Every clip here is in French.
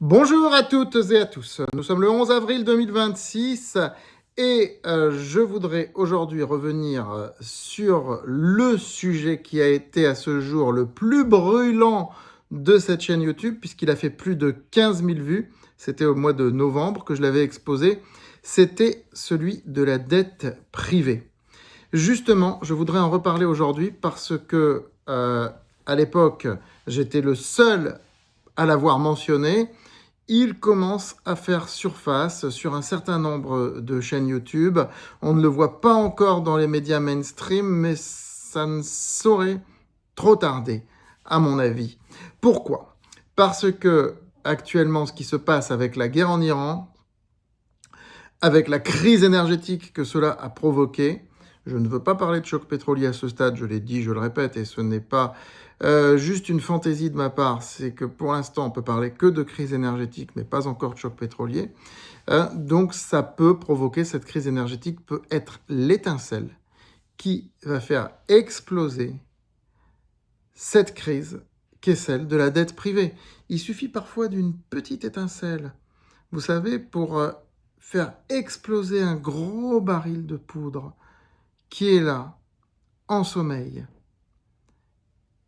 Bonjour à toutes et à tous. Nous sommes le 11 avril 2026 et je voudrais aujourd'hui revenir sur le sujet qui a été à ce jour le plus brûlant de cette chaîne YouTube puisqu'il a fait plus de 15 000 vues. C'était au mois de novembre que je l'avais exposé. C'était celui de la dette privée. Justement, je voudrais en reparler aujourd'hui parce que à l'époque, j'étais le seul à l'avoir mentionné. Il commence à faire surface sur un certain nombre de chaînes YouTube. On ne le voit pas encore dans les médias mainstream, mais ça ne saurait trop tarder, à mon avis. Pourquoi ? Parce que actuellement, ce qui se passe avec la guerre en Iran, avec la crise énergétique que cela a provoqué, je ne veux pas parler de choc pétrolier à ce stade, je l'ai dit, je le répète, et ce n'est pas juste une fantaisie de ma part, c'est que pour l'instant, on peut parler que de crise énergétique, mais pas encore de choc pétrolier. Donc ça peut provoquer, cette crise énergétique peut être l'étincelle qui va faire exploser cette crise qui est celle de la dette privée. Il suffit parfois d'une petite étincelle, vous savez, pour faire exploser un gros baril de poudre qui est là, en sommeil,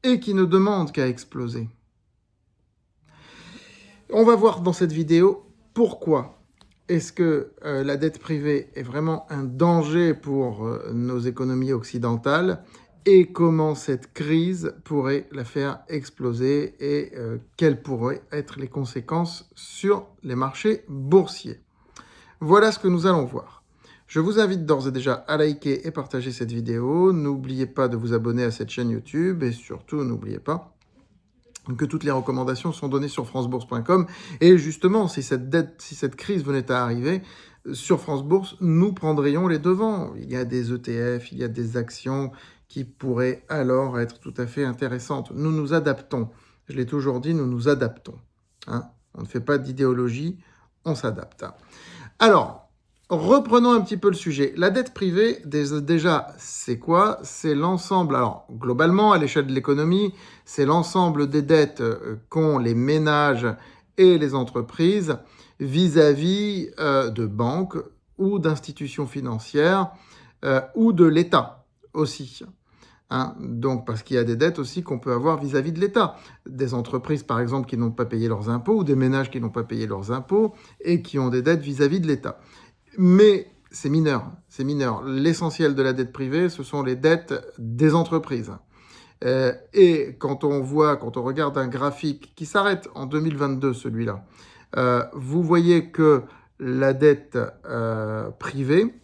et qui ne demande qu'à exploser. On va voir dans cette vidéo pourquoi est-ce que la dette privée est vraiment un danger pour nos économies occidentales et comment cette crise pourrait la faire exploser et quelles pourraient être les conséquences sur les marchés boursiers. Voilà ce que nous allons voir. Je vous invite d'ores et déjà à liker et partager cette vidéo. N'oubliez pas de vous abonner à cette chaîne YouTube et surtout, n'oubliez pas que toutes les recommandations sont données sur francebourse.com. Et justement, si cette crise venait à arriver, sur France Bourse, nous prendrions les devants. Il y a des ETF, il y a des actions qui pourraient alors être tout à fait intéressantes. Nous nous adaptons. Je l'ai toujours dit, nous nous adaptons. On ne fait pas d'idéologie, on s'adapte. Alors, reprenons un petit peu le sujet. La dette privée, déjà, c'est quoi ? C'est l'ensemble, alors globalement, à l'échelle de l'économie, c'est l'ensemble des dettes qu'ont les ménages et les entreprises vis-à-vis de banques ou d'institutions financières ou de l'État aussi. Donc, parce qu'il y a des dettes aussi qu'on peut avoir vis-à-vis de l'État. Des entreprises, par exemple, qui n'ont pas payé leurs impôts, ou des ménages qui n'ont pas payé leurs impôts, et qui ont des dettes vis-à-vis de l'État. Mais c'est mineur, c'est mineur. L'essentiel de la dette privée, ce sont les dettes des entreprises. Et quand on regarde un graphique qui s'arrête en 2022, celui-là, vous voyez que la dette privée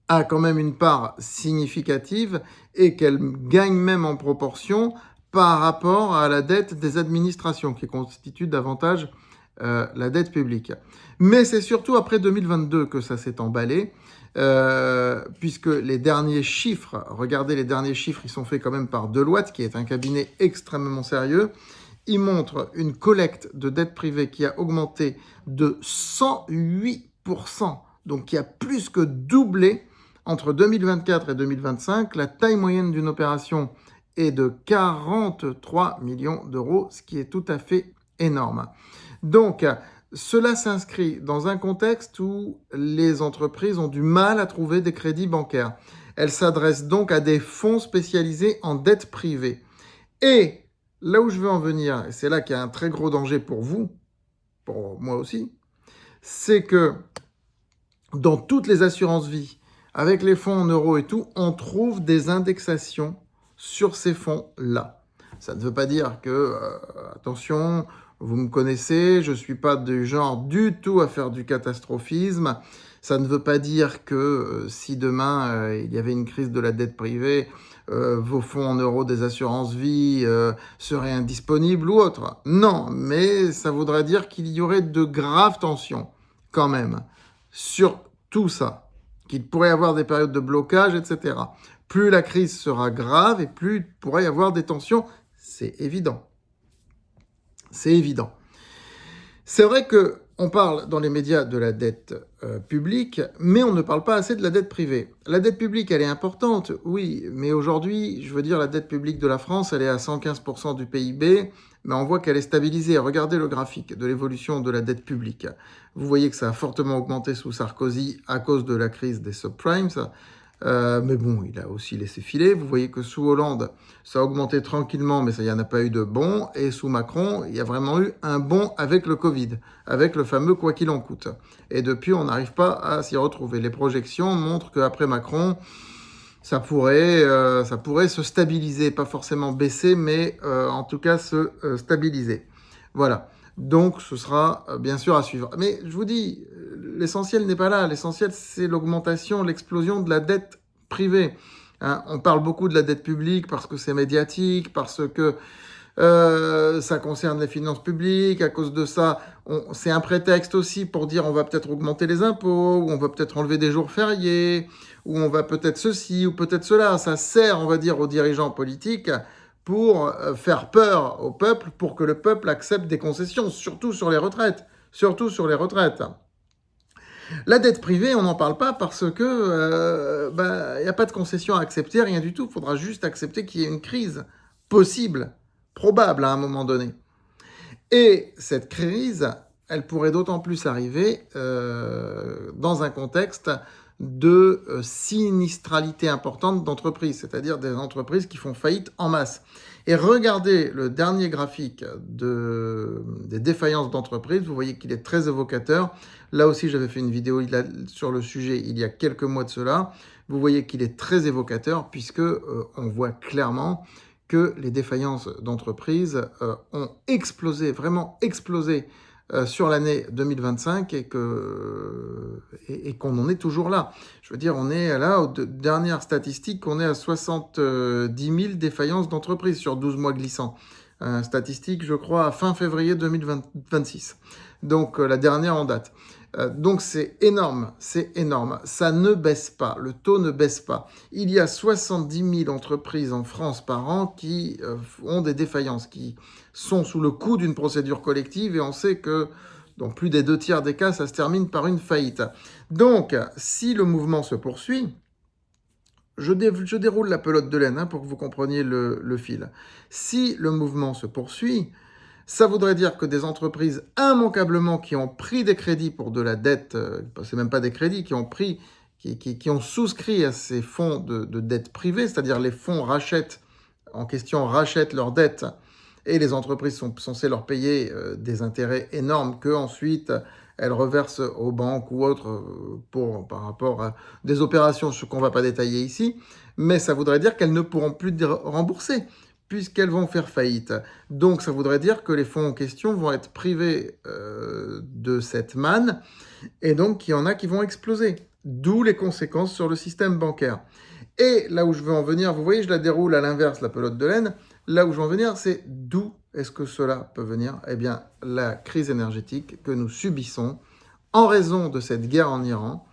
a quand même une part significative et qu'elle gagne même en proportion par rapport à la dette des administrations qui constitue davantage la dette publique. Mais c'est surtout après 2022 que ça s'est emballé, puisque les derniers chiffres, regardez les derniers chiffres, ils sont faits quand même par Deloitte, qui est un cabinet extrêmement sérieux. Ils montrent une collecte de dette privée qui a augmenté de 108%, donc qui a plus que doublé entre 2024 et 2025. La taille moyenne d'une opération est de 43 millions d'euros, ce qui est tout à fait énorme. Donc, cela s'inscrit dans un contexte où les entreprises ont du mal à trouver des crédits bancaires. Elles s'adressent donc à des fonds spécialisés en dette privée. Et là où je veux en venir, et c'est là qu'il y a un très gros danger pour vous, pour moi aussi, c'est que dans toutes les assurances vie, avec les fonds en euros et tout, on trouve des indexations sur ces fonds-là. Ça ne veut pas dire que, attention, vous me connaissez, je ne suis pas du genre du tout à faire du catastrophisme. Ça ne veut pas dire que si demain il y avait une crise de la dette privée, vos fonds en euros des assurances vie seraient indisponibles ou autre. Non, mais ça voudrait dire qu'il y aurait de graves tensions quand même sur tout ça, qu'il pourrait y avoir des périodes de blocage, etc. Plus la crise sera grave et plus il pourrait y avoir des tensions, c'est évident. C'est évident. C'est vrai que On parle dans les médias de la dette publique, mais on ne parle pas assez de la dette privée. La dette publique, elle est importante, oui, mais aujourd'hui, je veux dire, la dette publique de la France, elle est à 115% du PIB, mais on voit qu'elle est stabilisée. Regardez le graphique de l'évolution de la dette publique. Vous voyez que ça a fortement augmenté sous Sarkozy à cause de la crise des subprimes. Mais bon, il a aussi laissé filer. Vous voyez que sous Hollande, ça a augmenté tranquillement, mais ça, il n'y en a pas eu de bond. Et sous Macron, il y a vraiment eu un bond avec le Covid, avec le fameux quoi qu'il en coûte. Et depuis, on n'arrive pas à s'y retrouver. Les projections montrent qu'après Macron, ça pourrait se stabiliser, pas forcément baisser, mais en tout cas se stabiliser. Voilà. Donc, ce sera bien sûr à suivre. Mais je vous dis, l'essentiel n'est pas là. L'essentiel, c'est l'augmentation, l'explosion de la dette privée. Hein, on parle beaucoup de la dette publique parce que c'est médiatique, parce que ça concerne les finances publiques. À cause de ça, c'est un prétexte aussi pour dire on va peut-être augmenter les impôts, ou on va peut-être enlever des jours fériés, ou on va peut-être ceci, ou peut-être cela. Ça sert, on va dire, aux dirigeants politiques pour faire peur au peuple, pour que le peuple accepte des concessions, surtout sur les retraites. Surtout sur les retraites. La dette privée, on n'en parle pas parce que y a pas de concession à accepter, rien du tout. Il faudra juste accepter qu'il y ait une crise possible, probable à un moment donné. Et cette crise, elle pourrait d'autant plus arriver dans un contexte de sinistralité importante d'entreprises, c'est-à-dire des entreprises qui font faillite en masse. Et regardez le dernier graphique des défaillances d'entreprises, vous voyez qu'il est très évocateur. Là aussi, j'avais fait une vidéo sur le sujet il y a quelques mois de cela. Vous voyez qu'il est très évocateur puisque on voit clairement que les défaillances d'entreprises ont explosé, vraiment explosé sur l'année 2025 et qu'on en est toujours là. Je veux dire, on est là, aux dernières statistiques, on est à 70 000 défaillances d'entreprises sur 12 mois glissants. Statistique, je crois, à fin février 2026. Donc, la dernière en date. Donc, c'est énorme, c'est énorme. Ça ne baisse pas, le taux ne baisse pas. Il y a 70 000 entreprises en France par an qui ont des défaillances, qui sont sous le coup d'une procédure collective et on sait que dans plus des 2/3 des cas, ça se termine par une faillite. Donc, si le mouvement se poursuit, je déroule la pelote de laine pour que vous compreniez le fil. Si le mouvement se poursuit, ça voudrait dire que des entreprises immanquablement qui ont pris des crédits pour de la dette, c'est même pas des crédits, qui ont souscrit à ces fonds de dette privée, c'est-à-dire les fonds rachètent leurs dettes et les entreprises sont censées leur payer des intérêts énormes que ensuite elles reversent aux banques ou autres par rapport à des opérations qu'on ne va pas détailler ici, mais ça voudrait dire qu'elles ne pourront plus rembourser puisqu'elles vont faire faillite. Donc ça voudrait dire que les fonds en question vont être privés de cette manne et donc qu'il y en a qui vont exploser, d'où les conséquences sur le système bancaire. Et là où je veux en venir, vous voyez, je la déroule à l'inverse, la pelote de laine. Là où je veux en venir, c'est d'où est-ce que cela peut venir? Eh bien, la crise énergétique que nous subissons en raison de cette guerre en Iran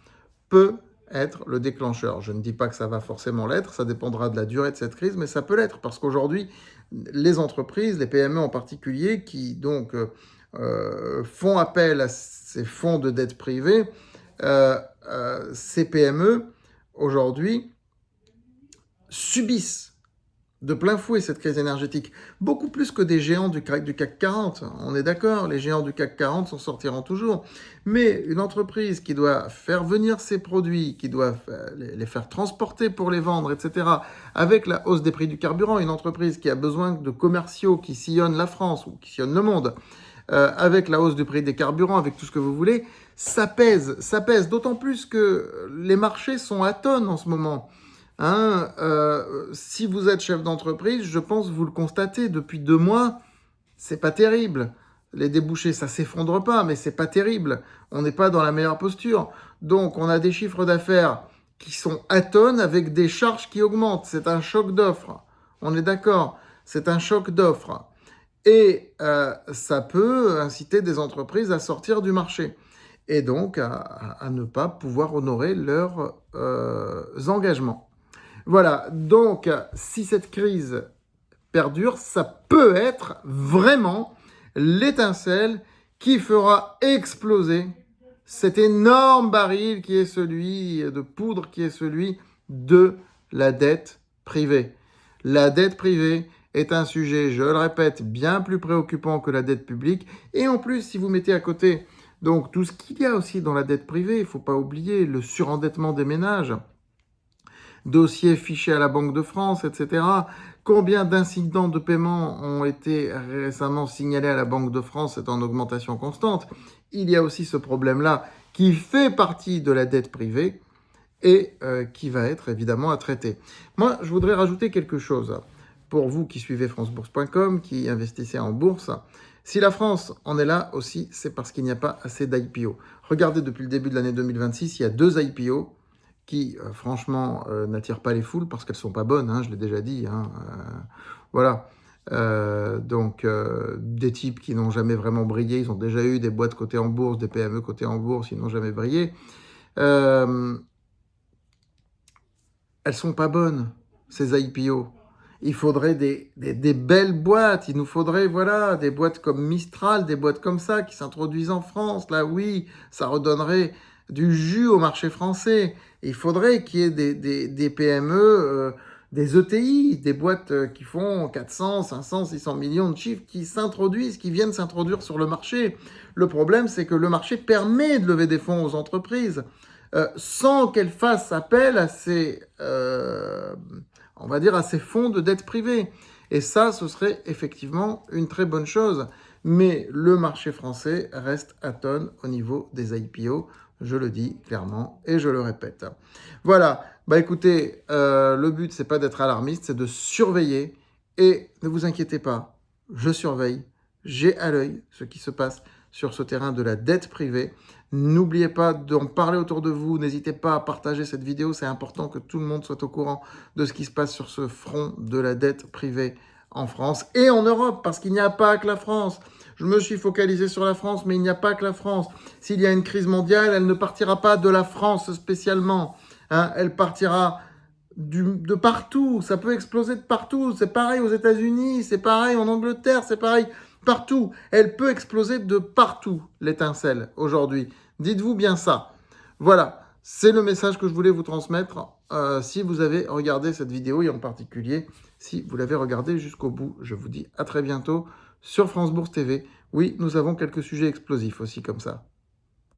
peut être le déclencheur. Je ne dis pas que ça va forcément l'être, ça dépendra de la durée de cette crise, mais ça peut l'être parce qu'aujourd'hui, les entreprises, les PME en particulier, qui donc font appel à ces fonds de dette privée, ces PME, aujourd'hui, subissent de plein fouet cette crise énergétique, beaucoup plus que des géants du CAC 40. On est d'accord, les géants du CAC 40 s'en sortiront toujours. Mais une entreprise qui doit faire venir ses produits, qui doit les faire transporter pour les vendre, etc., avec la hausse des prix du carburant, une entreprise qui a besoin de commerciaux qui sillonnent la France ou qui sillonnent le monde, avec la hausse du prix des carburants, avec tout ce que vous voulez, ça pèse, d'autant plus que les marchés sont à tonnes en ce moment. Si vous êtes chef d'entreprise, je pense que vous le constatez, depuis 2 mois, c'est pas terrible. Les débouchés, ça s'effondre pas, mais c'est pas terrible. On n'est pas dans la meilleure posture. Donc, on a des chiffres d'affaires qui sont à tonnes avec des charges qui augmentent. C'est un choc d'offres. On est d'accord, c'est un choc d'offres. Et ça peut inciter des entreprises à sortir du marché. Et donc, à ne pas pouvoir honorer leurs engagements. Voilà, donc si cette crise perdure, ça peut être vraiment l'étincelle qui fera exploser cet énorme baril qui est celui de poudre, qui est celui de la dette privée. La dette privée est un sujet, je le répète, bien plus préoccupant que la dette publique. Et en plus, si vous mettez à côté donc tout ce qu'il y a aussi dans la dette privée, il ne faut pas oublier le surendettement des ménages, dossiers fichés à la Banque de France, etc. Combien d'incidents de paiement ont été récemment signalés à la Banque de France? C'est en augmentation constante. Il y a aussi ce problème-là qui fait partie de la dette privée et qui va être évidemment à traiter. Moi, je voudrais rajouter quelque chose. Pour vous qui suivez francebourse.com, qui investissez en bourse, si la France en est là aussi, c'est parce qu'il n'y a pas assez d'IPO. Regardez, depuis le début de l'année 2026, il y a 2 IPO qui, franchement, n'attirent pas les foules parce qu'elles ne sont pas bonnes, hein, je l'ai déjà dit. Voilà. Donc, des types qui n'ont jamais vraiment brillé, ils ont déjà eu des boîtes cotées en bourse, des PME cotées en bourse, ils n'ont jamais brillé. Elles ne sont pas bonnes, ces IPO. Il faudrait des belles boîtes, il nous faudrait voilà, des boîtes comme Mistral, des boîtes comme ça qui s'introduisent en France. Là, oui, ça redonnerait du jus au marché français. Et il faudrait qu'il y ait des PME, des ETI, des boîtes qui font 400, 500, 600 millions de chiffres, qui s'introduisent, qui viennent s'introduire sur le marché. Le problème, c'est que le marché permet de lever des fonds aux entreprises sans qu'elles fassent appel à ces... on va dire, à ces fonds de dette privée. Et ça, ce serait effectivement une très bonne chose. Mais le marché français reste atone au niveau des IPO, je le dis clairement et je le répète. Voilà, bah écoutez, le but, c'est pas d'être alarmiste, c'est de surveiller. Et ne vous inquiétez pas, je surveille, j'ai à l'œil ce qui se passe sur ce terrain de la dette privée. N'oubliez pas d'en parler autour de vous, n'hésitez pas à partager cette vidéo, c'est important que tout le monde soit au courant de ce qui se passe sur ce front de la dette privée en France et en Europe, parce qu'il n'y a pas que la France. Je me suis focalisé sur la France, mais il n'y a pas que la France. S'il y a une crise mondiale, elle ne partira pas de la France spécialement, hein, elle partira de partout, ça peut exploser de partout, c'est pareil aux États-Unis, c'est pareil en Angleterre, c'est pareil partout. Elle peut exploser de partout, l'étincelle, aujourd'hui. Dites-vous bien ça. Voilà, c'est le message que je voulais vous transmettre. Si vous avez regardé cette vidéo, et en particulier, si vous l'avez regardée jusqu'au bout, je vous dis à très bientôt sur France Bourse TV. Oui, nous avons quelques sujets explosifs aussi comme ça.